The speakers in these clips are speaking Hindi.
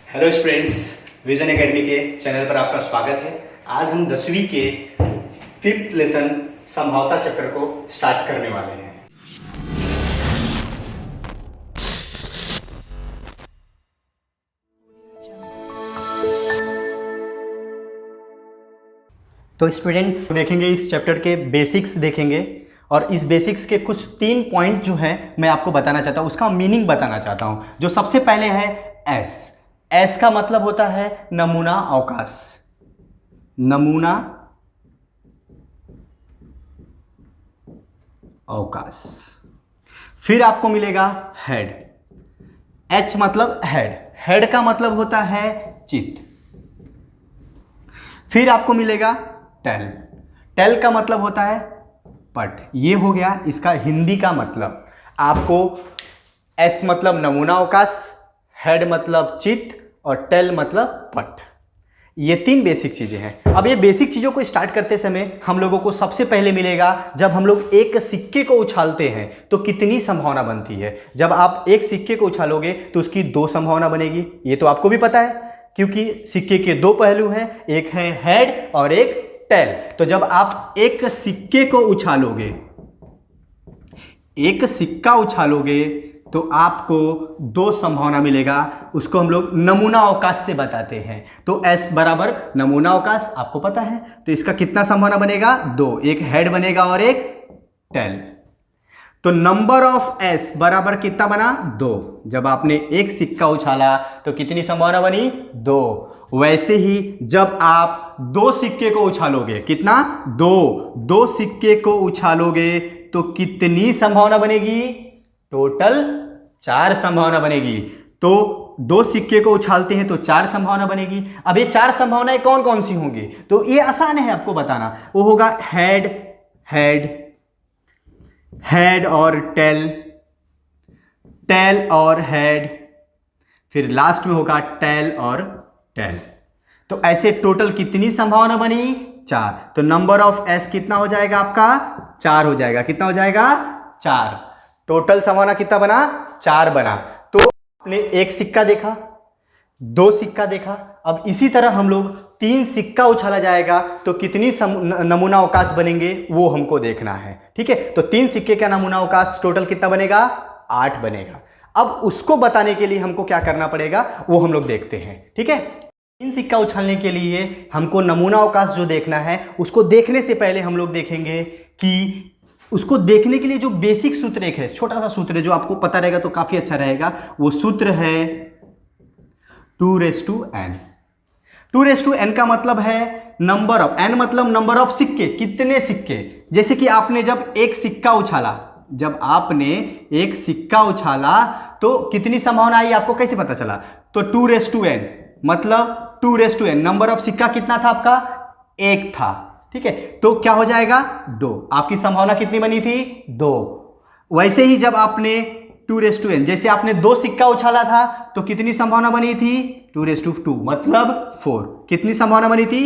हेलो स्टूडेंट्स, विजन एकेडमी के चैनल पर आपका स्वागत है। आज हम 10वीं के 5th लेसन संभावता चक्र को स्टार्ट करने वाले हैं। तो स्टूडेंट्स देखेंगे इस चैप्टर के बेसिक्स देखेंगे और इस बेसिक्स के कुछ 3 पॉइंट जो है मैं आपको बताना चाहता हूँ, उसका मीनिंग बताना चाहता हूँ। जो सबसे पहले है एस का मतलब होता है नमूना अवकाश, नमूना अवकाश। फिर आपको मिलेगा हेड, एच मतलब हेड, हेड का मतलब होता है चित्त। फिर आपको मिलेगा टेल, टेल का मतलब होता है पट। ये हो गया इसका हिंदी का मतलब। आपको एस मतलब नमूना अवकाश, हेड मतलब चित्त और टेल मतलब पट। ये 3 बेसिक चीजें हैं। अब ये बेसिक चीजों को स्टार्ट करते समय हम लोगों को सबसे पहले मिलेगा, जब हम लोग एक सिक्के को उछालते हैं तो कितनी संभावना बनती है। जब आप एक सिक्के को उछालोगे तो उसकी 2 संभावना बनेगी। ये तो आपको भी पता है क्योंकि सिक्के के 2 पहलू हैं, एक है हेड और एक टेल। तो जब आप एक सिक्के को उछालोगे, एक सिक्का उछालोगे तो आपको 2 संभावना मिलेगा। उसको हम लोग नमूना अवकाश से बताते हैं। तो S बराबर नमूना अवकाश आपको पता है, तो इसका कितना संभावना बनेगा? 2, एक हेड बनेगा और एक टेल। तो नंबर ऑफ S बराबर कितना बना? 2। जब आपने एक सिक्का उछाला तो कितनी संभावना बनी? 2। वैसे ही जब आप 2 सिक्के को उछालोगे, कितना? 2 सिक्के को उछालोगे तो कितनी संभावना बनेगी? टोटल 4 संभावना बनेगी। तो 2 सिक्के को उछालते हैं तो 4 संभावना बनेगी। अब ये 4 संभावनाएं कौन कौन सी होंगी? तो ये आसान है आपको बताना। वो होगा हेड, हेड, हेड और टेल, टेल और हेड, फिर लास्ट में होगा टेल और टेल। तो ऐसे टोटल कितनी संभावना बनी? 4। तो नंबर ऑफ एस कितना हो जाएगा आपका? 4 हो जाएगा। कितना हो जाएगा? 4। टोटल संभावना कितना बना? 4 बना। तो आपने एक सिक्का देखा, 2 सिक्का देखा। अब इसी तरह हम लोग 3 सिक्का उछाला जाएगा तो कितनी नमूना अवकाश बनेंगे वो हमको देखना है। ठीक है, तो 3 सिक्के का नमूना अवकाश टोटल कितना बनेगा? 8 बनेगा। अब उसको बताने के लिए हमको क्या करना पड़ेगा वो हम लोग देखते हैं। ठीक है, 3 सिक्का उछालने के लिए हमको नमूना अवकाश जो देखना है, उसको देखने से पहले हम लोग देखेंगे कि उसको देखने के लिए जो बेसिक सूत्र एक है, छोटा सा सूत्र है जो आपको पता रहेगा तो काफी अच्छा रहेगा। वो सूत्र है 2n। 2n का मतलब है नंबर ऑफ, n मतलब नंबर ऑफ सिक्के, कितने सिक्के। जैसे कि आपने जब एक सिक्का उछाला, जब आपने एक सिक्का उछाला तो कितनी संभावना आई आपको कैसे पता चला? तो 2n मतलब 2n, नंबर ऑफ सिक्का कितना था आपका? 1 था। ठीक है, तो क्या हो जाएगा? 2। आपकी संभावना कितनी बनी थी? 2। वैसे ही जब आपने 2n, जैसे आपने 2 सिक्का उछाला था तो कितनी संभावना बनी थी? 2 मतलब 4। कितनी संभावना बनी थी?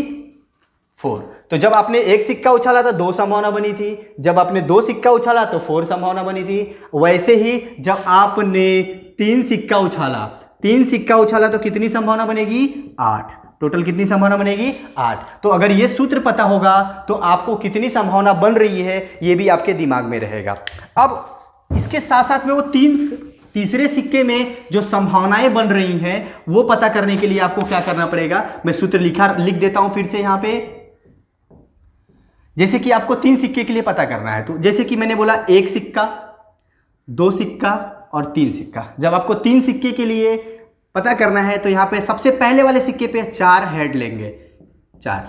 4। तो जब आपने एक सिक्का उछाला तो 2 संभावना बनी थी, जब आपने 2 सिक्का उछाला तो 4 संभावना बनी थी। वैसे ही जब आपने 3 सिक्का उछाला, 3 सिक्का उछाला तो कितनी संभावना बनेगी? 8। टोटल कितनी संभावना बनेगी? 8। तो अगर ये सूत्र पता होगा तो आपको कितनी संभावना बन रही है ये भी आपके दिमाग में रहेगा। अब इसके साथ साथ में वो तीसरे सिक्के में जो संभावनाएं बन रही हैं वो पता करने के लिए आपको क्या करना पड़ेगा? मैं सूत्र लिख देता हूं फिर से यहां पे। जैसे कि आपको 3 सिक्के के लिए पता करना है, तो जैसे कि मैंने बोला 1 सिक्का, 2 सिक्का और 3 सिक्का। जब आपको 3 सिक्के के लिए पता करना है तो यहां पे सबसे पहले वाले सिक्के पे 4 हेड लेंगे। 4,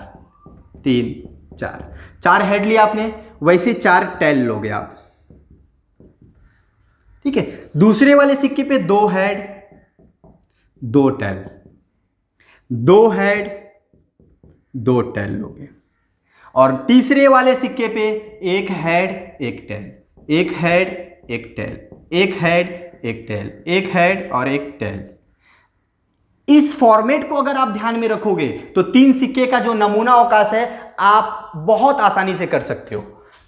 3, 4 हेड लिया आपने, वैसे 4 टेल लोगे आप। ठीक है, दूसरे वाले सिक्के पे 2 हेड, 2 टेल, 2 हेड, 2 टेल लोगे। और तीसरे वाले सिक्के पे 1 head, 1 tail, 1 head, 1 tail, 1 head, 1 tail, 1 head और 1 टेल। इस फॉर्मेट को अगर आप ध्यान में रखोगे तो 3 सिक्के का जो नमूना अवकाश है आप बहुत आसानी से कर सकते हो।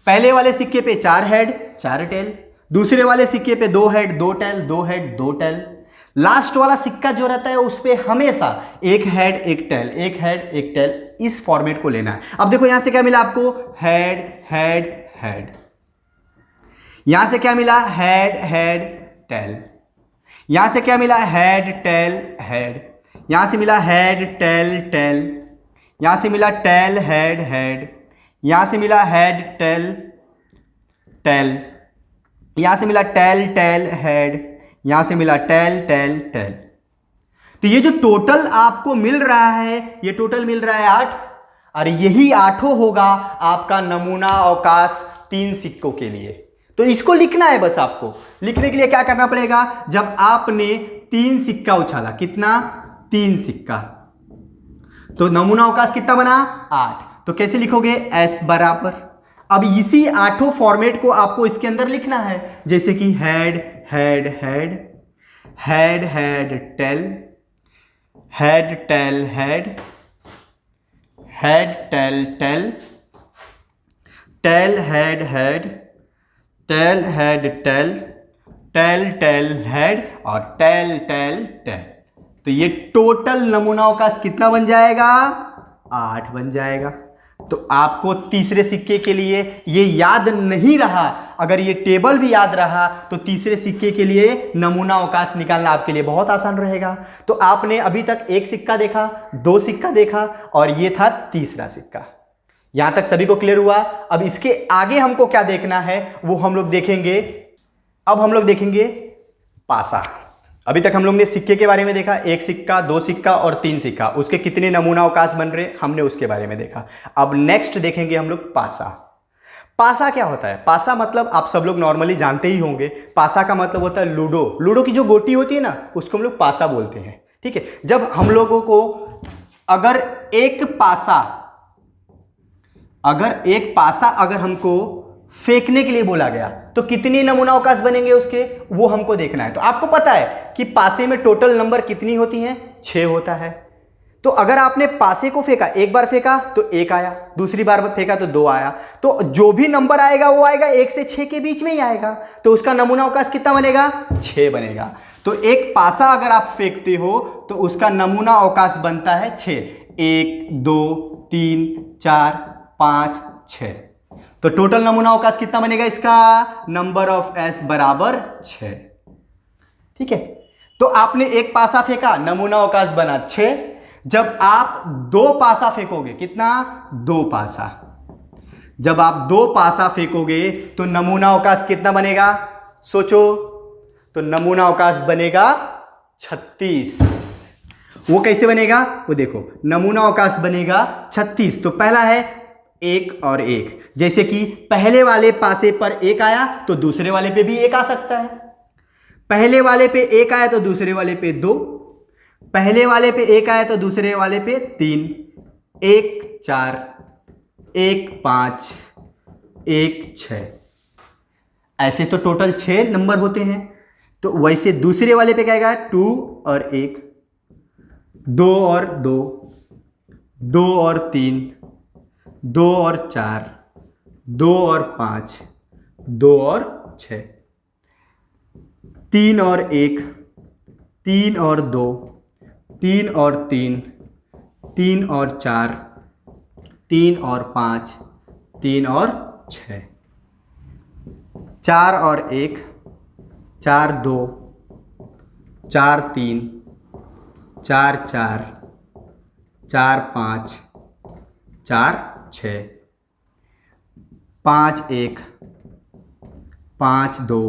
पहले वाले सिक्के पे 4 हेड, 4 टेल, दूसरे वाले सिक्के पे 2 head, 2 tail, 2 head, 2 tail, last वाला सिक्का जो रहता है उस पे हमेशा एक हेड एक टेल, एक हेड एक टेल, इस फॉर्मेट को लेना है। अब देखो यहां से क्या मिला आपको, हेड हेड हेड, यहां से क्या मिला, हेड हेड टेल, यहां से क्या मिला, हेड टेल हेड, यहां से मिला हेड टेल टेल, यहां से मिला टेल हेड हेड, यहां से मिला हेड टेल टेल, यहां से मिला टेल टेल हेड, यहां से मिला टेल टेल टेल। तो ये जो टोटल आपको मिल रहा है, ये टोटल मिल रहा है 8, और यही 8 होगा आपका नमूना अवकाश 3 सिक्कों के लिए। तो इसको लिखना है बस आपको। लिखने के लिए क्या करना पड़ेगा, जब आपने 3 सिक्का उछाला, कितना, 3 सिक्का, तो नमूना अवकाश कितना बना, 8। तो कैसे लिखोगे, S बराबर, अब इसी 8 फॉर्मेट को आपको इसके अंदर लिखना है, जैसे कि head head head, head head tail, head tail head, head tail tail, tail head head, tail head tail, tail tail head, और टेल टेल टेल। तो ये टोटल नमूना अवकाश कितना बन जाएगा, 8 बन जाएगा। तो आपको तीसरे सिक्के के लिए ये याद नहीं रहा, अगर ये टेबल भी याद रहा तो तीसरे सिक्के के लिए नमूना अवकाश निकालना आपके लिए बहुत आसान रहेगा। तो आपने अभी तक 1 सिक्का देखा, 2 सिक्का देखा, और ये था तीसरा सिक्का। यहां तक सभी को क्लियर हुआ। अब इसके आगे हमको क्या देखना है वो हम लोग देखेंगे। अब हम लोग देखेंगे पासा। अभी तक हम लोग ने सिक्के के बारे में देखा, 1 सिक्का, 2 सिक्का और 3 सिक्का, उसके कितने नमूना अवकाश बन रहे हमने उसके बारे में देखा। अब नेक्स्ट देखेंगे हम लोग पासा। पासा क्या होता है, पासा मतलब आप सब लोग नॉर्मली जानते ही होंगे। पासा का मतलब होता है लूडो। लूडो की जो गोटी होती है ना, उसको हम लोग पासा बोलते हैं, ठीक है। जब हम लोगों को अगर एक पासा अगर हमको फेंकने के लिए बोला गया तो कितनी नमूना अवकाश बनेंगे उसके, वो हमको देखना है। तो आपको पता है कि पासे में टोटल नंबर कितनी होती हैं, 6 होता है। तो अगर आपने पासे को फेंका, एक बार फेंका तो 1 आया, दूसरी बार फेंका तो 2 आया, तो जो भी नंबर आएगा वो आएगा 1 से 6 के बीच में ही आएगा। तो उसका नमूना अवकाश कितना बनेगा, 6 बनेगा। तो एक पासा अगर आप फेंकते हो तो उसका नमूना अवकाश बनता है 6। 1 2 3 4 5 6। तो टोटल नमूना अवकाश कितना बनेगा इसका, नंबर ऑफ एस बराबर 6, ठीक है। तो आपने एक पासा फेंका, नमूना अवकाश बना 6। जब आप 2 पासा फेंकोगे, कितना, 2 पासा, जब आप 2 पासा फेंकोगे तो नमूना अवकाश कितना बनेगा, सोचो। तो नमूना अवकाश बनेगा 36। वो कैसे बनेगा, वो देखो, नमूना अवकाश बनेगा 36। तो पहला है 1 और 1, जैसे कि पहले वाले पासे पर 1 आया तो दूसरे वाले पे भी 1 आ सकता है। पहले वाले पे 1 आया तो दूसरे वाले पे 2, पहले वाले पे 1 आया तो दूसरे वाले पे 3, 1 4, 1 5, 1 6। ऐसे तो टोटल 6 नंबर होते हैं। तो वैसे दूसरे वाले पे क्या आएगा, 2 और 1, 2 और 2, 2 और 3, 2 और 4, 2 और 5, 2 और 6, 3 और 1, 3 और 2, 3 और 3, 3 और 4, 3 और 5, 3 और 6, 4 और 1, 4 2, 4 3, 4 4, 4 5, 4 6, 5 1, 5 2,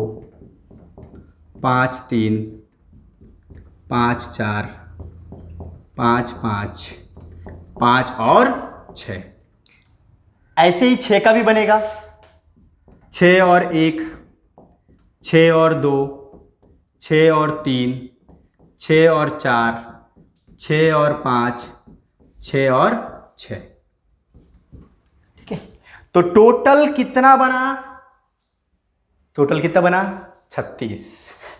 5 3, 5 4, 5 5, 5 और 6। ऐसे ही 6 का भी बनेगा, 6 और 1, 6 और 2, 6 और 3, 6 और 4, 6 और 5, 6 और 6, ठीक है। तो टोटल कितना बना, टोटल कितना बना, 36।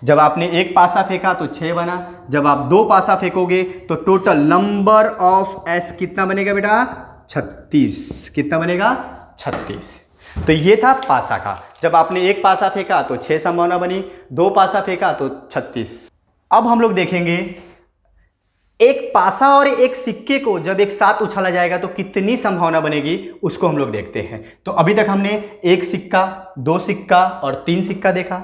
जब आपने एक पासा फेंका तो 6 बना, जब आप 2 पासा फेंकोगे तो टोटल नंबर ऑफ एस कितना बनेगा बेटा, 36। कितना बनेगा, 36। तो ये था पासा का। जब आपने एक पासा फेंका तो 6 संभावना बनी, 2 पासा फेंका तो 36। अब हम लोग देखेंगे एक पासा और एक सिक्के को जब एक साथ उछाला जाएगा तो कितनी संभावना बनेगी, उसको हम लोग देखते हैं। तो अभी तक हमने एक सिक्का, दो सिक्का और तीन सिक्का देखा,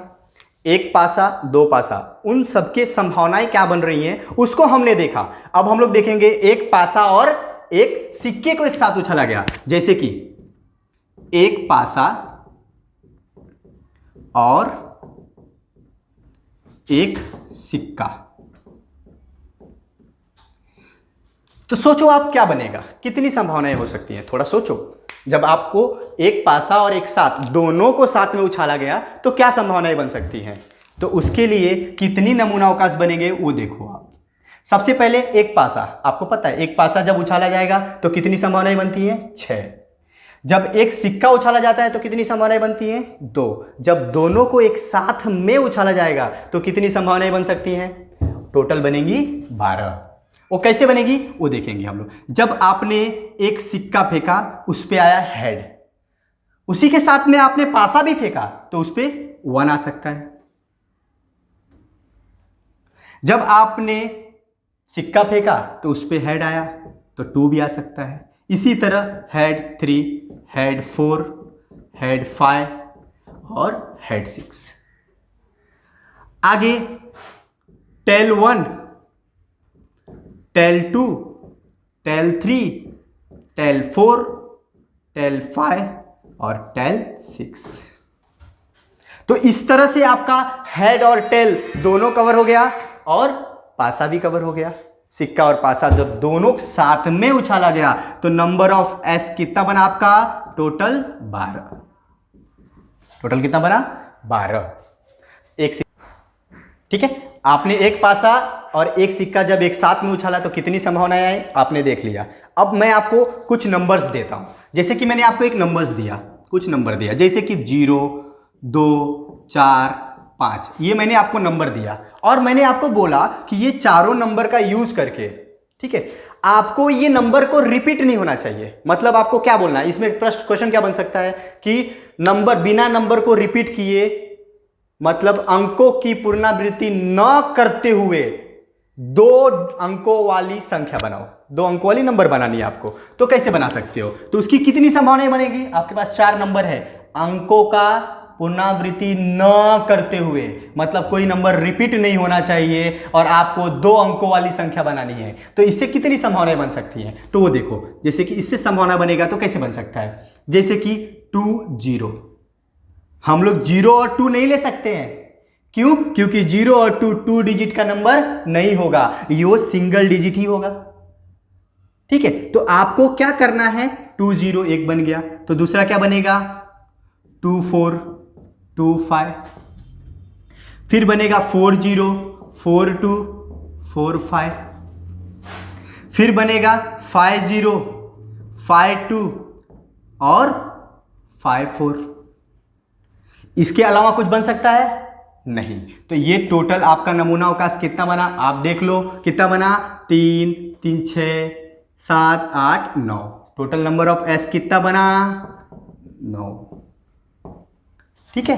एक पासा, दो पासा, उन सबके संभावनाएं क्या बन रही हैं उसको हमने देखा। अब हम लोग देखेंगे एक पासा और एक सिक्के को एक साथ उछाला गया, जैसे कि एक पासा और एक सिक्का। तो सोचो आप क्या बनेगा, कितनी संभावनाएं हो सकती हैं, थोड़ा सोचो। जब आपको एक पासा और एक साथ दोनों को साथ में उछाला गया तो क्या संभावनाएं बन सकती हैं। तो उसके लिए कितनी नमूना अवकाश बनेंगे वो देखो आप। सबसे पहले एक पासा, आपको पता है एक पासा जब उछाला जाएगा तो कितनी संभावनाएं बनती हैं, 6। जब एक सिक्का उछाला जाता है तो कितनी संभावनाएं बनती हैं, 2। जब दोनों को एक साथ में उछाला जाएगा तो कितनी संभावनाएं बन सकती हैं, टोटल बनेंगी 12। वो कैसे बनेगी वो देखेंगे हम लोग। जब आपने एक सिक्का फेंका उस पे आया हेड, उसी के साथ में आपने पासा भी फेंका तो उस पे 1 आ सकता है। जब आपने सिक्का फेंका तो उस पे हेड आया तो 2 भी आ सकता है। इसी तरह हेड 3, हेड 4, हेड 5 और हेड 6। आगे tail 1, tail 2, tail 3, tail 4, tail 5 और टेल 6। तो इस तरह से आपका हेड और टेल दोनों कवर हो गया और पासा भी कवर हो गया। सिक्का और पासा जब दोनों साथ में उछाला गया तो नंबर ऑफ एस कितना बना आपका, टोटल 12। टोटल कितना बना, 12। एक सिक्का, ठीक है। आपने एक पासा और एक सिक्का जब एक साथ में उछाला तो कितनी संभावनाएं आई आपने देख लिया। अब मैं आपको कुछ नंबर्स देता हूं, जैसे कि मैंने आपको एक नंबर्स दिया, कुछ नंबर दिया, जैसे कि 0, 2, 4, 5, ये मैंने आपको नंबर दिया और मैंने आपको बोला कि ये चारों नंबर का यूज करके, ठीक है, आपको ये नंबर को रिपीट नहीं होना चाहिए। मतलब आपको क्या बोलना है, इसमें प्रश्न क्वेश्चन क्या बन सकता है कि नंबर, बिना नंबर को रिपीट किए, मतलब अंकों की पुनरावृत्ति न करते हुए 2 अंकों वाली संख्या बनाओ। 2 अंकों वाली नंबर बनानी है आपको, तो कैसे बना सकते हो, तो उसकी कितनी संभावनाएं बनेगी। आपके पास 4 नंबर है, अंकों का पुनरावृत्ति न करते हुए, मतलब कोई नंबर रिपीट नहीं होना चाहिए और आपको 2 अंकों वाली संख्या बनानी है। तो इससे कितनी संभावनाएं बन सकती हैं, तो वो देखो। जैसे कि इससे संभावना बनेगा तो कैसे बन सकता है, जैसे कि 2, 0। हम लोग 0 और 2 नहीं ले सकते हैं, क्यों, क्योंकि 0 और 2 डिजिट का नंबर नहीं होगा, ये सिंगल डिजिट ही होगा, ठीक है। तो आपको क्या करना है, 2, 0 एक बन गया, तो दूसरा क्या बनेगा, 2, 4, 2, 5, फिर बनेगा 4, 0, 4, 2, 4, 5, फिर बनेगा 5, 0, 5, 2 और 5, 4। इसके अलावा कुछ बन सकता है नहीं। तो ये टोटल आपका नमूना अवकाश कितना बना, आप देख लो कितना बना, 3, 3, 6, 7, 8, 9। टोटल नंबर ऑफ एस कितना बना, 9, ठीक है।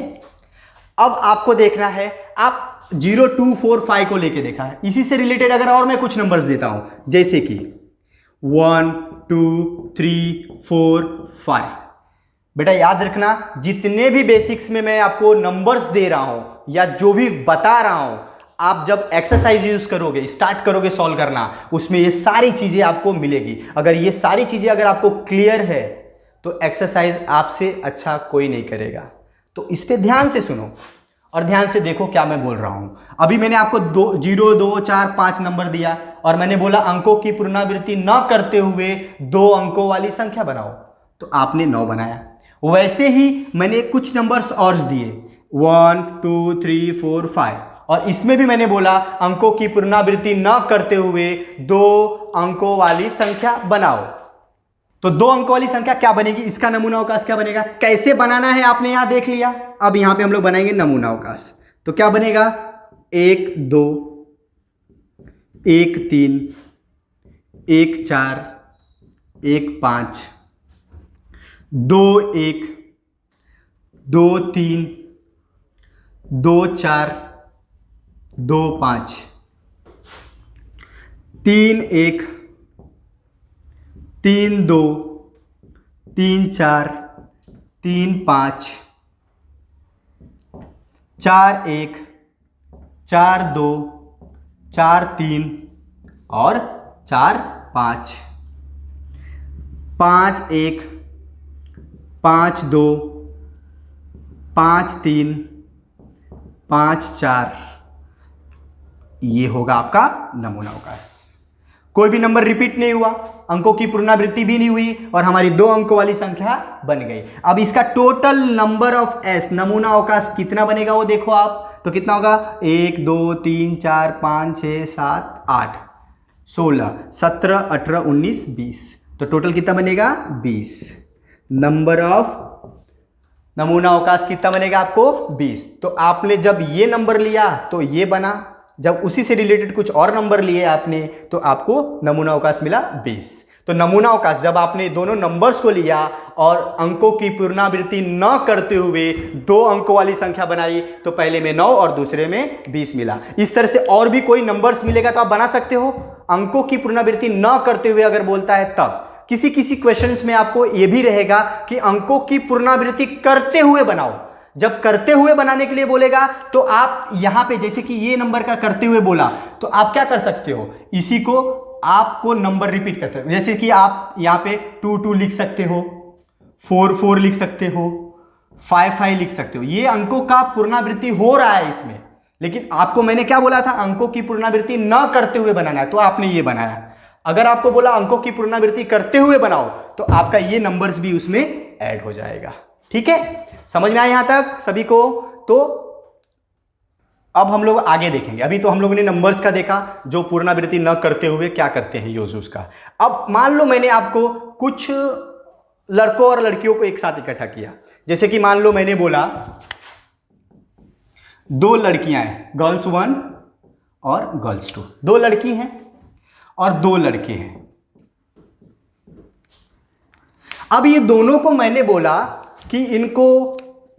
अब आपको देखना है, आप 0, 2, 4, 5 को लेके देखा है, इसी से रिलेटेड अगर और मैं कुछ नंबर्स देता हूं, जैसे कि 1, 2, 3, 4, 5। बेटा याद रखना, जितने भी बेसिक्स में मैं आपको नंबर्स दे रहा हूं या जो भी बता रहा हूं, आप जब एक्सरसाइज यूज करोगे, स्टार्ट करोगे सॉल्व करना, उसमें ये सारी चीजें आपको मिलेगी। अगर ये सारी चीजें अगर आपको क्लियर है तो एक्सरसाइज आपसे अच्छा कोई नहीं करेगा। तो इस पे ध्यान से सुनो और ध्यान से देखो क्या मैं बोल रहा हूं। अभी मैंने आपको 0, 2, 4, 5 नंबर दिया और मैंने बोला अंकों की पुनरावृत्ति न करते हुए 2 अंकों वाली संख्या बनाओ, तो आपने 9 बनाया। वैसे ही मैंने कुछ नंबर्स और दिए, 1, 2, 3, 4, 5, और इसमें भी मैंने बोला अंकों की पुनरावृत्ति न करते हुए 2 अंकों वाली संख्या बनाओ। तो 2 अंकों वाली संख्या क्या बनेगी, इसका नमूना अवकाश क्या बनेगा, कैसे बनाना है आपने यहां देख लिया। अब यहां पे हम लोग बनाएंगे नमूना अवकाश। तो क्या बनेगा, 1, 2, 1, 3, 1, 4, 1, 5, 2, 1, 2, 3, 2, 4, 2, 5, 3 1, 3 2, 3 4, 3 5, 4 1, 4 2, 4 3 और 4 5, 5 1, 5 2, 5 3, 5 4, ये होगा आपका नमूना अवकाश। कोई भी नंबर रिपीट नहीं हुआ, अंकों की पुनरावृत्ति भी नहीं हुई और हमारी 2 अंकों वाली संख्या बन गई। अब इसका टोटल नंबर ऑफ एस नमूना अवकाश कितना बनेगा वो देखो आप, तो कितना होगा 1 2 3 4 5 6 7 8 16 17 18 19 20, तो टोटल कितना बनेगा 20। नंबर ऑफ नमूना अवकाश कितना बनेगा आपको 20। तो आपने जब ये नंबर लिया तो ये बना, जब उसी से रिलेटेड कुछ और नंबर लिए आपने तो आपको नमूना अवकाश मिला 20। तो नमूना अवकाश जब आपने दोनों नंबर्स को लिया और अंकों की पुनरावृत्ति न करते हुए 2 अंकों वाली संख्या बनाई तो पहले में 9 और दूसरे में 20 मिला। इस तरह से और भी कोई नंबर्स मिलेगा तो आप बना सकते हो। अंकों की पुनरावृत्ति न करते हुए अगर बोलता है तब किसी किसी क्वेश्चंस में आपको यह भी रहेगा कि अंकों की पुनरावृत्ति करते हुए बनाओ। जब करते हुए बनाने के लिए बोलेगा तो आप यहां पे जैसे कि ये नंबर का करते हुए बोला तो आप क्या कर सकते हो, इसी को आपको नंबर रिपीट करते हो। जैसे कि आप यहां पे 2 2 लिख सकते हो, 4 4 लिख सकते हो, 5 5 लिख सकते हो। ये अंकों का पुनरावृत्ति हो रहा है इसमें, लेकिन आपको मैंने क्या बोला था, अंकों की पुनरावृत्ति न करते हुए बनाना है, तो आपने ये बनाया। अगर आपको बोला अंकों की पुनरावृत्ति करते हुए बनाओ तो आपका ये नंबर्स भी उसमें ऐड हो जाएगा। ठीक है, समझ में आया यहां तक सभी को? तो अब हम लोग आगे देखेंगे। अभी तो हम लोगों ने नंबर्स का देखा जो पुनरावृत्ति न करते हुए क्या करते हैं यूज का। अब मान लो मैंने आपको कुछ लड़कों और लड़कियों को एक साथ इकट्ठा किया। जैसे कि मान लो मैंने बोला 2 लड़कियां हैं, गर्ल्स 1 और गर्ल्स 2। 2 लड़की हैं और 2 लड़के हैं। अब ये दोनों को मैंने बोला कि इनको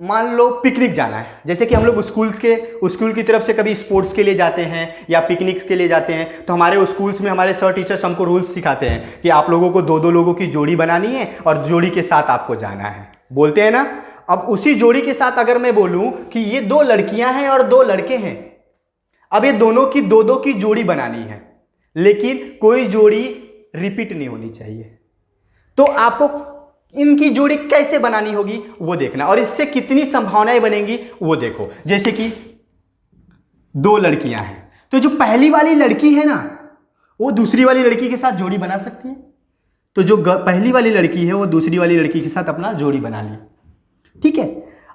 मान लो पिकनिक जाना है। जैसे कि हम लोग स्कूल की तरफ से कभी स्पोर्ट्स के लिए जाते हैं या पिकनिक्स के लिए जाते हैं, तो हमारे स्कूल्स में हमारे सर टीचर्स हमको रूल्स सिखाते हैं कि आप लोगों को 2-2 लोगों की जोड़ी बनानी है और जोड़ी के साथ आपको जाना है, बोलते हैं ना। अब उसी जोड़ी के साथ अगर मैं बोलूं कि ये 2 लड़कियां हैं और 2 लड़के हैं, अब ये दोनों की 2-2 की जोड़ी बनानी है, लेकिन कोई जोड़ी रिपीट नहीं होनी चाहिए। तो आपको इनकी जोड़ी कैसे बनानी होगी वो देखना, और इससे कितनी संभावनाएं बनेंगी वो देखो। जैसे कि 2 लड़कियां हैं, तो जो पहली वाली लड़की है ना वो दूसरी वाली लड़की के साथ जोड़ी बना सकती है। तो जो पहली वाली लड़की है वो दूसरी वाली लड़की के साथ अपना जोड़ी बना ली। ठीक है,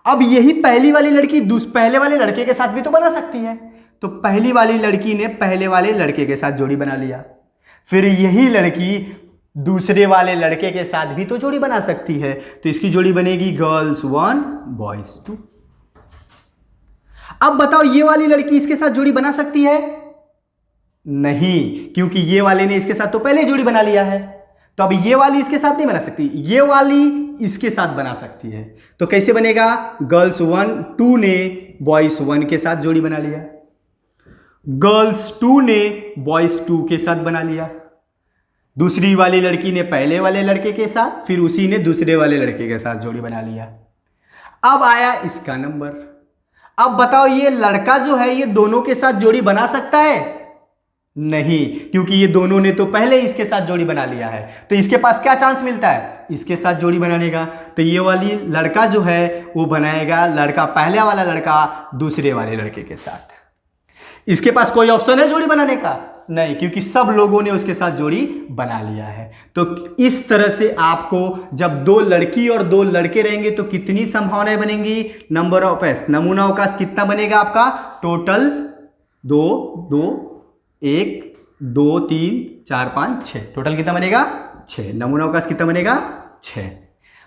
अब यही पहली वाली लड़की पहले वाले लड़के के साथ भी तो बना सकती है। तो पहली वाली लड़की ने पहले वाले लड़के के साथ जोड़ी बना लिया, फिर यही लड़की दूसरे वाले लड़के के साथ भी तो जोड़ी बना सकती है। तो इसकी जोड़ी बनेगी गर्ल्स 1 बॉयज 2। अब बताओ ये वाली लड़की इसके साथ जोड़ी बना सकती है? नहीं, क्योंकि ये वाले ने इसके साथ तो पहले जोड़ी बना लिया है। तो अब ये वाली इसके साथ नहीं बना सकती, ये वाली इसके साथ बना सकती है। तो कैसे बनेगा? गर्ल्स 1 2 ने बॉयज 1 के साथ जोड़ी बना लिया, गर्ल्स 2 ने बॉयज 2 के साथ बना लिया, दूसरी वाली लड़की ने पहले वाले लड़के के साथ, फिर उसी ने दूसरे वाले लड़के के साथ जोड़ी बना लिया। अब आया इसका नंबर। अब बताओ ये लड़का जो है ये दोनों के साथ जोड़ी बना सकता है? नहीं, क्योंकि ये दोनों ने तो पहले इसके साथ जोड़ी बना लिया है। तो इसके पास क्या चांस मिलता है इसके साथ जोड़ी बनाने का? तो ये वाली लड़का जो है वो बनाएगा लड़का, पहले वाला लड़का दूसरे वाले लड़के के साथ। इसके पास कोई ऑप्शन है जोड़ी बनाने का? नहीं, क्योंकि सब लोगों ने उसके साथ जोड़ी बना लिया है। तो इस तरह से आपको जब 2 लड़की और 2 लड़के रहेंगे तो कितनी संभावनाएं बनेंगी? नंबर ऑफ एस नमूना अवकाश कितना बनेगा आपका? टोटल 2 2 1 2 3 4 5 6, टोटल कितना बनेगा? 6। नमूना अवकाश कितना बनेगा? 6।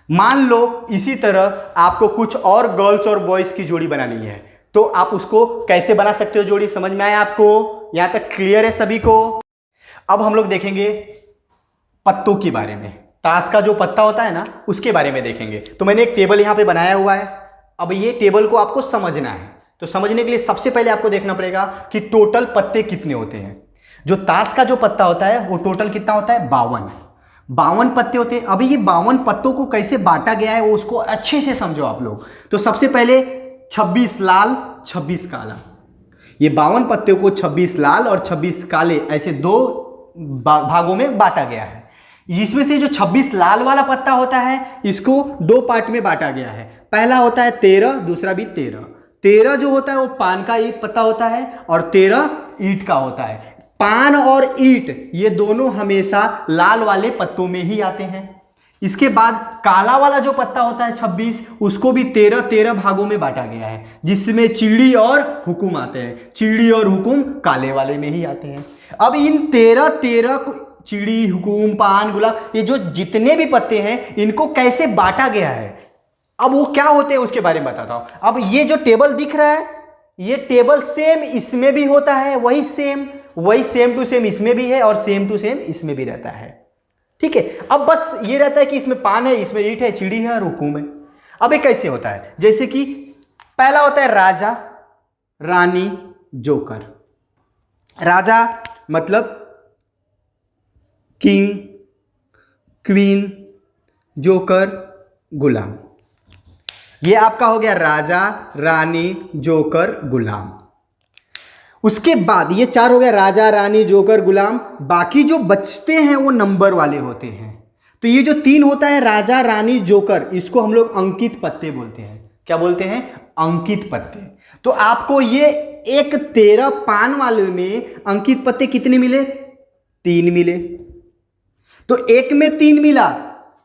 मान लो इसी तरह आपको कुछ और गर्ल्स और बॉयज की जोड़ी बनानी है, तो आप उसको कैसे बना सकते हो जोड़ी? समझ में आया आपको? यहां तक क्लियर है सभी को? अब हम लोग देखेंगे पत्तों के बारे में। ताश का जो पत्ता होता है ना उसके बारे में देखेंगे। तो मैंने एक टेबल यहां पे बनाया हुआ है। अब ये टेबल को आपको समझना है, तो समझने के लिए सबसे पहले आपको देखना पड़ेगा कि टोटल पत्ते कितने होते हैं। जो ताश का जो पत्ता होता है वो टोटल कितना होता है, 52। 52 पत्ते होते हैं। अभी ये 52 पत्तों को कैसे बांटा गया है वो उसको अच्छे से समझो आप लोग। तो सबसे पहले 26 लाल 26 काला, ये 52 पत्तों को 26 लाल और 26 काले ऐसे दो भागों में बांटा गया है। इसमें से जो 26 लाल वाला पत्ता होता है इसको दो पार्ट में बांटा गया है। पहला होता है 13, दूसरा भी 13। 13 जो होता है वो पान का ईट पत्ता होता है और 13 ईंट का होता है। पान और ईंट ये दोनों हमेशा लाल वाले पत्तों में ही आते हैं। इसके बाद काला वाला जो पत्ता होता है 26, उसको भी 13 भागों में बांटा गया है, जिसमें चिड़ी और हुकुम आते हैं। चिड़ी और हुकुम काले वाले में ही आते हैं। अब इन 13 चिड़ी, हुकुम, पान, गुलाब, ये जो जितने भी पत्ते हैं इनको कैसे बांटा गया है, अब वो क्या होते हैं उसके बारे में बताता हूं। अब ये जो टेबल दिख रहा है ये टेबल सेम इसमें भी होता है, वही सेम टू सेम इसमें भी है और सेम टू सेम इसमें भी रहता है। ठीक है, अब बस ये रहता है कि इसमें पान है, इसमें ईंट है, चिड़ी है और हुकुम है। अब ये कैसे होता है, जैसे कि पहला होता है राजा, रानी, जोकर। राजा मतलब किंग, क्वीन, जोकर, गुलाम। ये आपका हो गया राजा, रानी, जोकर, गुलाम। उसके बाद ये 4 हो गया, राजा, रानी, जोकर, गुलाम। बाकी जो बचते हैं वो नंबर वाले होते हैं। तो ये जो 3 होता है राजा, रानी, जोकर, इसको हम लोग अंकित पत्ते बोलते हैं। क्या बोलते हैं, अंकित पत्ते। तो आपको ये एक 13 पान वाले में अंकित पत्ते कितने मिले, 3 मिले। तो एक में 3 मिला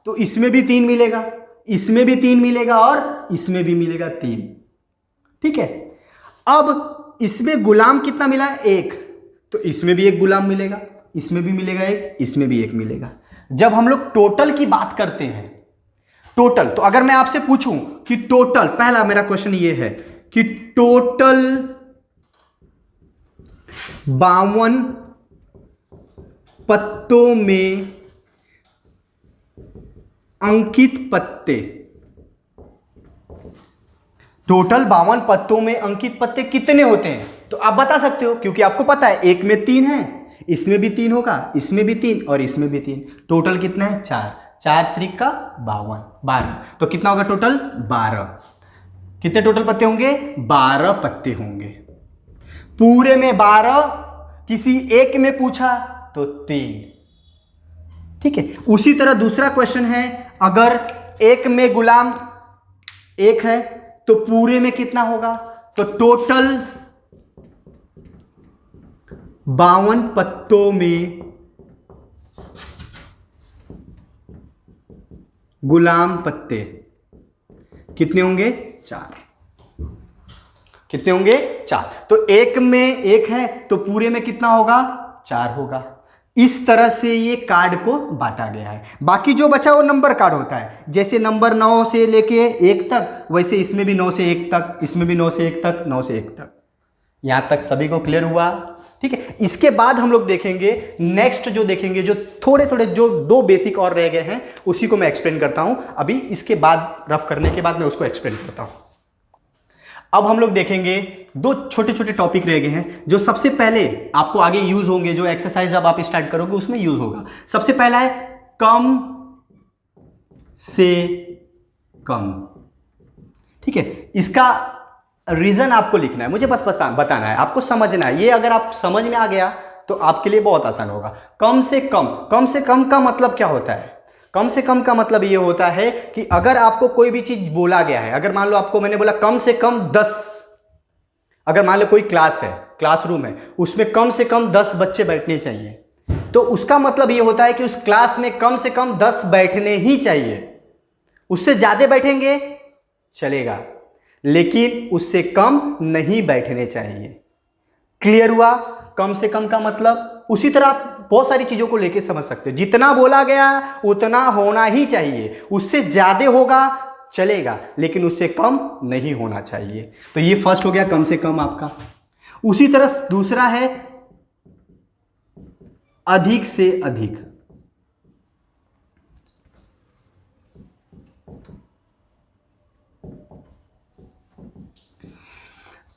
तो इसमें भी 3 मिलेगा, इसमें भी 3 मिलेगा और इसमें भी मिलेगा 3। ठीक है, अब इसमें गुलाम कितना मिला, 1, तो इसमें भी एक गुलाम मिलेगा, इसमें भी मिलेगा 1, इसमें भी 1 मिलेगा। जब हम लोग टोटल की बात करते हैं, टोटल, तो अगर मैं आपसे पूछूं कि टोटल, पहला मेरा क्वेश्चन ये है कि टोटल 52 पत्तों में अंकित पत्ते, टोटल 52 पत्तों में अंकित पत्ते कितने होते हैं, तो आप बता सकते हो क्योंकि आपको पता है एक में 3 है, इसमें भी 3 होगा, इसमें भी 3 और इसमें भी 3। टोटल कितना है, 4, 4 त्रिक का 52, 12। तो कितना होगा टोटल, 12। कितने टोटल पत्ते होंगे, 12 पत्ते होंगे। पूरे में 12, किसी एक में पूछा तो 3। ठीक है, उसी तरह दूसरा क्वेश्चन है, अगर एक में गुलाम 1 है तो पूरे में कितना होगा, तो टोटल 52 पत्तों में गुलाम पत्ते कितने होंगे, 4। कितने होंगे, 4। तो एक में 1 है तो पूरे में कितना होगा, 4 होगा। इस तरह से ये कार्ड को बांटा गया है। बाकी जो बचा वो नंबर कार्ड होता है, जैसे नंबर 9 से लेके 1 तक, वैसे इसमें भी 9 से 1 तक, इसमें भी 9 से 1 तक, 9 से 1 तक। यहां तक सभी को क्लियर हुआ। ठीक है, इसके बाद हम लोग देखेंगे, नेक्स्ट जो देखेंगे, जो थोड़े थोड़े जो 2 बेसिक और रह गए हैं उसी को मैं एक्सप्लेन करता हूं अभी। इसके बाद रफ करने के बाद मैं उसको एक्सप्लेन करता हूं। अब हम लोग देखेंगे 2 छोटे छोटे टॉपिक रह गए हैं जो सबसे पहले आपको आगे यूज होंगे, जो एक्सरसाइज अब आप स्टार्ट करोगे उसमें यूज होगा। सबसे पहला है कम से कम। ठीक है, इसका रीजन आपको लिखना है, मुझे बस बताना है, आपको समझना है। ये अगर आप समझ में आ गया तो आपके लिए बहुत आसान होगा। कम से कम, कम से कम का मतलब क्या होता है, कम से कम का मतलब ये होता है कि अगर आपको कोई भी चीज बोला गया है, अगर मान लो आपको मैंने बोला कम से कम 10, अगर मान लो कोई क्लास है, क्लासरूम है, उसमें कम से कम 10 बच्चे बैठने चाहिए, तो उसका मतलब ये होता है कि उस क्लास में कम से कम 10 बैठने ही चाहिए। उससे ज्यादा बैठेंगे चलेगा, लेकिन उससे कम नहीं बैठने चाहिए। क्लियर हुआ, कम से कम का मतलब। उसी तरह आप बहुत सारी चीजों को लेके समझ सकते हो, जितना बोला गया उतना होना ही चाहिए, उससे ज्यादा होगा चलेगा लेकिन उससे कम नहीं होना चाहिए। तो ये फर्स्ट हो गया कम से कम आपका। उसी तरह दूसरा है अधिक से अधिक।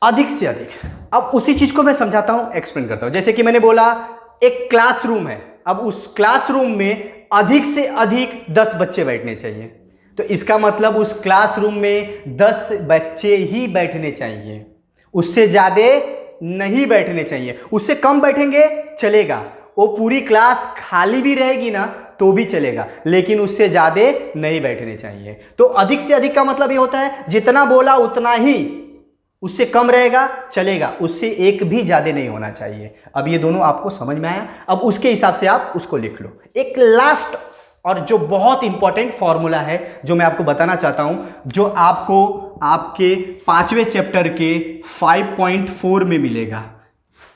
अधिक से अधिक, अब उसी चीज को मैं समझाता हूं, एक्सप्लेन करता हूं। जैसे कि मैंने बोला एक क्लासरूम है, अब उस क्लासरूम में अधिक से अधिक 10 बच्चे बैठने चाहिए, तो इसका मतलब उस क्लासरूम में 10 बच्चे ही बैठने चाहिए, उससे ज़्यादा नहीं बैठने चाहिए। उससे कम बैठेंगे चलेगा, वो पूरी क्लास खाली भी रहेगी ना तो भी चलेगा, लेकिन उससे ज़्यादा नहीं बैठने चाहिए। तो अधिक से अधिक का मतलब ये होता है जितना बोला उतना ही, उससे कम रहेगा चलेगा, उससे एक भी ज़्यादा नहीं होना चाहिए। अब ये दोनों आपको समझ में आया, अब उसके हिसाब से आप उसको लिख लो। एक लास्ट और जो बहुत इंपॉर्टेंट फॉर्मूला है जो मैं आपको बताना चाहता हूं, जो आपको आपके 5वें चैप्टर के 5.4 में मिलेगा,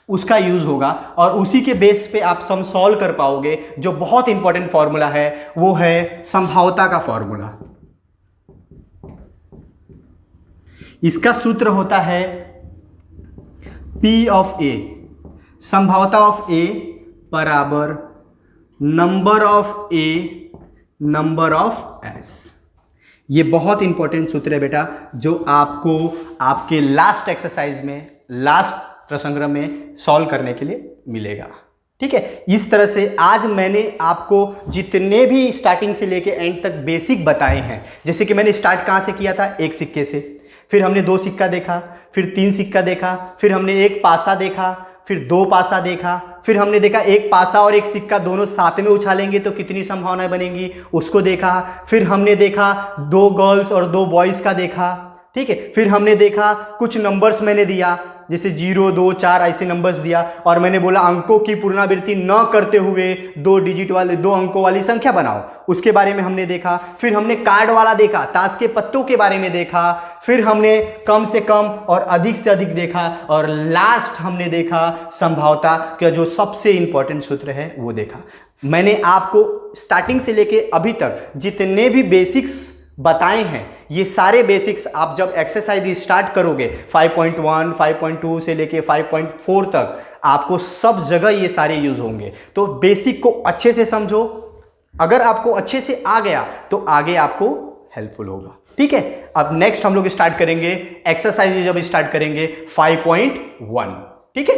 उसका यूज होगा और उसी के बेस पे आप सम सॉल्व कर पाओगे। जो बहुत इंपॉर्टेंट फॉर्मूला है वो है संभाव्यता का फॉर्मूला। इसका सूत्र होता है P ऑफ A, संभाव्यता ऑफ A बराबर number of A number of S। ये बहुत इंपॉर्टेंट सूत्र है बेटा, जो आपको आपके लास्ट एक्सरसाइज में, लास्ट प्रसंग्रह में सॉल्व करने के लिए मिलेगा। ठीक है, इस तरह से आज मैंने आपको जितने भी स्टार्टिंग से लेके एंड तक बेसिक बताए हैं, जैसे कि मैंने स्टार्ट कहाँ से किया था, एक सिक्के से, फिर हमने 2 सिक्का देखा, फिर 3 सिक्का देखा, फिर हमने 1 पासा देखा, फिर 2 पासा देखा, फिर हमने देखा 1 पासा और 1 सिक्का दोनों साथ में उछालेंगे तो कितनी संभावनाएं बनेंगी, उसको देखा। फिर हमने देखा 2 गर्ल्स और 2 बॉयज़ का देखा। ठीक है, फिर हमने देखा कुछ नंबर्स मैंने दिया, जैसे 0, 2, 4 ऐसे नंबर्स दिया, और मैंने बोला अंकों की पुनरावृत्ति न करते हुए 2 डिजिट वाले 2 अंकों वाली संख्या बनाओ, उसके बारे में हमने देखा। फिर हमने कार्ड वाला देखा, ताश के पत्तों के बारे में देखा। फिर हमने कम से कम और अधिक से अधिक देखा, और लास्ट हमने देखा संभाव्यता का जो सबसे इंपॉर्टेंट सूत्र है वो देखा। मैंने आपको स्टार्टिंग से लेके अभी तक जितने भी बेसिक्स बताए हैं, ये सारे बेसिक्स आप जब एक्सरसाइज स्टार्ट करोगे 5.1, 5.2 से लेके 5.4 तक, आपको सब जगह ये सारे यूज होंगे। तो बेसिक को अच्छे से समझो, अगर आपको अच्छे से आ गया तो आगे आपको हेल्पफुल होगा। ठीक है, अब नेक्स्ट हम लोग स्टार्ट करेंगे एक्सरसाइज, जब स्टार्ट करेंगे 5.1। ठीक है।